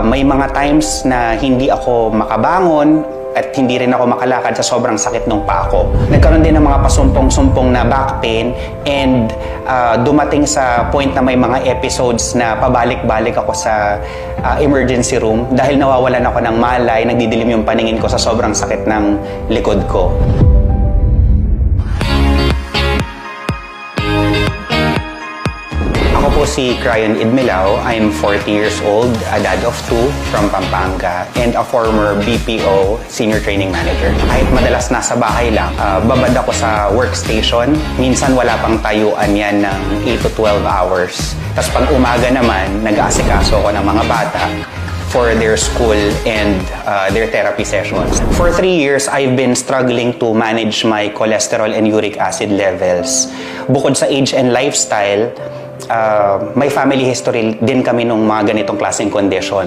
May mga times na hindi ako makabangon at hindi rin ako makalakad sa sobrang sakit ng paa ko. Nagkaroon din ng mga pasumpong-sumpong na back pain and dumating sa point na may mga episodes na pabalik-balik ako sa emergency room dahil nawawalan ako ng malay, nagdidilim yung paningin ko sa sobrang sakit ng likod ko. Ako po si Cryon Idmilao. I'm 40 years old, a dad of 2 from Pampanga, and a former BPO Senior Training Manager. Kahit madalas nasa bahay lang, babad ako sa workstation. Minsan wala pang tayuan yan ng 8 to 12 hours. Tapos pag umaga naman, nag-aasikaso ako ng mga bata for their school and their therapy sessions. For 3 years, I've been struggling to manage my cholesterol and uric acid levels. Bukod sa age and lifestyle, may family history din kami ng mga ganitong klaseng condition.